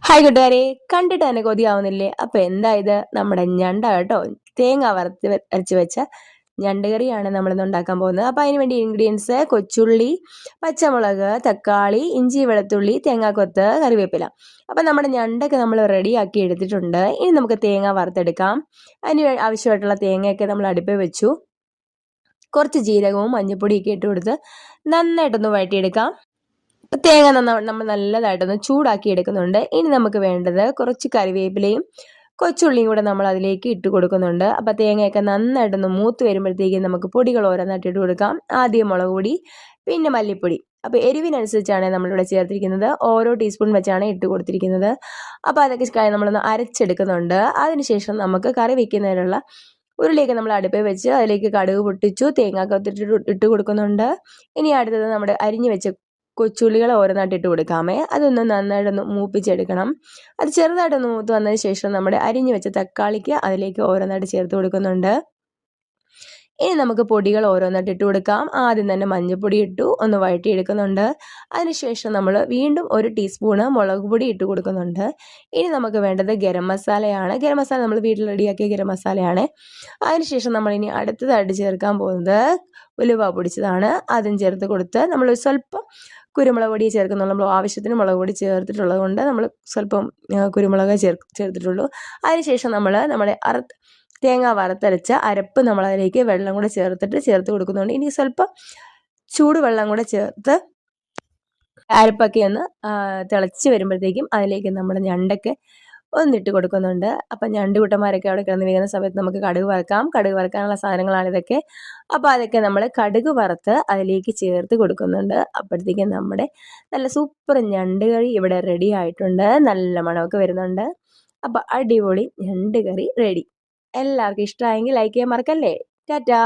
Hi കൂട്ടുകാരെ, കണ്ടിട്ട് തന്നെ കൊതിയാവുന്നില്ലേ? അപ്പൊ എന്താ ഇത്? നമ്മുടെ ഞണ്ട കേട്ടോ, തേങ്ങ അരച്ച് വെച്ച ഞണ്ട് കറിയാണ് നമ്മളിന്ന് ഉണ്ടാക്കാൻ പോകുന്നത്. അപ്പൊ അതിന് വേണ്ടി ഇൻഗ്രീഡിയൻസ്: കൊച്ചുള്ളി, പച്ചമുളക്, തക്കാളി, ഇഞ്ചി, വെളുത്തുള്ളി, തേങ്ങാക്കൊത്ത്, കറിവേപ്പില. അപ്പൊ നമ്മുടെ ഞണ്ടൊക്കെ നമ്മൾ റെഡിയാക്കി എടുത്തിട്ടുണ്ട്. ഇനി നമുക്ക് തേങ്ങ വറുത്തെടുക്കാം. അതിന് ആവശ്യമായിട്ടുള്ള തേങ്ങയൊക്കെ നമ്മൾ അടുപ്പിൽ വെച്ചു. കുറച്ച് ജീരകവും മഞ്ഞൾപ്പൊടിയൊക്കെ ഇട്ട് കൊടുത്ത് നന്നായിട്ടൊന്ന് വഴറ്റിയെടുക്കാം. തേങ്ങ നമ്മൾ നല്ലതായിട്ടൊന്ന് ചൂടാക്കി എടുക്കുന്നുണ്ട്. ഇനി നമുക്ക് വേണ്ടത് കുറച്ച് കറിവേപ്പിലയും കൊച്ചുള്ളിയും കൂടെ നമ്മൾ അതിലേക്ക് ഇട്ട് കൊടുക്കുന്നുണ്ട്. അപ്പം തേങ്ങയൊക്കെ നന്നായിട്ടൊന്ന് മൂത്ത് വരുമ്പോഴത്തേക്കും നമുക്ക് പൊടികൾ ഓരോന്നായിട്ട് ഇട്ട് കൊടുക്കാം. ആദ്യം മുളക് പൊടി, പിന്നെ മല്ലിപ്പൊടി. അപ്പോൾ എരിവിനനുസരിച്ചാണ് നമ്മളിവിടെ ചേർത്തിരിക്കുന്നത്. ഓരോ ടീസ്പൂൺ വെച്ചാണ് ഇട്ട് കൊടുത്തിരിക്കുന്നത്. അപ്പോൾ അതൊക്കെ നമ്മളൊന്ന് അരച്ചെടുക്കുന്നുണ്ട്. അതിനുശേഷം നമുക്ക് കറി വെക്കുന്നതിനുള്ള ഉരുളിയൊക്കെ നമ്മൾ അടുപ്പിൽ വെച്ച് അതിലേക്ക് കടുക് പൊട്ടിച്ചു, തേങ്ങാക്കൊത്തിട്ട് ഇട്ട് കൊടുക്കുന്നുണ്ട്. ഇനി അടുത്തത് നമ്മുടെ അരിഞ്ഞു വെച്ച കൊച്ചുള്ളികൾ ഓരോന്നായിട്ട് ഇട്ട് കൊടുക്കാമേ. അതൊന്ന് നന്നായിട്ടൊന്ന് മൂപ്പിച്ചെടുക്കണം. അത് ചെറുതായിട്ടൊന്ന് മൂത്ത് വന്നതിന് ശേഷം നമ്മുടെ അരിഞ്ഞു വെച്ച തക്കാളിക്ക് അതിലേക്ക് ഓരോന്നായിട്ട് ചേർത്ത് കൊടുക്കുന്നുണ്ട്. ഇനി നമുക്ക് പൊടികൾ ഓരോന്നായിട്ട് ഇട്ട് കൊടുക്കാം. ആദ്യം തന്നെ മഞ്ഞൾപ്പൊടി ഇട്ടു, ഒന്ന് വഴറ്റിയെടുക്കുന്നുണ്ട്. അതിനുശേഷം നമ്മൾ വീണ്ടും 1 ടീസ്പൂണ് മുളക് പൊടി ഇട്ട് കൊടുക്കുന്നുണ്ട്. ഇനി നമുക്ക് വേണ്ടത് ഗരം മസാലയാണ്. ഗരം മസാല നമ്മൾ വീട്ടിൽ റെഡിയാക്കിയ ഗരം മസാലയാണ്. അതിനുശേഷം നമ്മളിനി അടുത്തതായിട്ട് ചേർക്കാൻ പോകുന്നത് ഉലുവ പൊടിച്ചതാണ്. അതും ചേർത്ത് കൊടുത്ത് നമ്മൾ സ്വല്പം കുരുമുളക് പൊടി ചേർക്കുന്നുള്ളൂ. നമ്മൾ ആവശ്യത്തിന് മുളക് പൊടി ചേർത്തിട്ടുള്ളത് കൊണ്ട് നമ്മൾ സ്വല്പം കുരുമുളക് ചേർത്തിട്ടുള്ളൂ. അതിനുശേഷം നമ്മുടെ തേങ്ങ വറുത്തരച്ച അരപ്പ് നമ്മൾ അതിലേക്ക് വെള്ളം കൂടെ ചേർത്ത് കൊടുക്കുന്നുണ്ട്. ഇനി സ്വല്പം ചൂടുവെള്ളം കൂടെ ചേർത്ത് അരപ്പൊക്കെ ഒന്ന് തിളച്ച് വരുമ്പോഴത്തേക്കും അതിലേക്ക് നമ്മുടെ ഞണ്ടൊക്കെ ഒന്നിട്ട് കൊടുക്കുന്നുണ്ട്. അപ്പം ഞണ്ട് കുട്ടന്മാരൊക്കെ അവിടെ കിടന്ന് വീഴുന്ന സമയത്ത് നമുക്ക് കടുക് വറുക്കാം. കടുക് വറുക്കാനുള്ള സാധനങ്ങളാണ് ഇതൊക്കെ. അപ്പോൾ അതൊക്കെ നമ്മൾ കടുക് വറുത്ത് അതിലേക്ക് ചേർത്ത് കൊടുക്കുന്നുണ്ട്. അപ്പോഴത്തേക്കും നമ്മുടെ നല്ല സൂപ്പർ ഞണ്ട് കറി ഇവിടെ റെഡി ആയിട്ടുണ്ട്. നല്ല മണമൊക്കെ വരുന്നുണ്ട്. അപ്പോൾ അടിപൊളി ഞണ്ട് കറി റെഡി. എല്ലാവർക്കും ഇഷ്ടമായെങ്കിൽ ലൈക്ക് ചെയ്യാൻ മറക്കല്ലേ. ടാറ്റാ.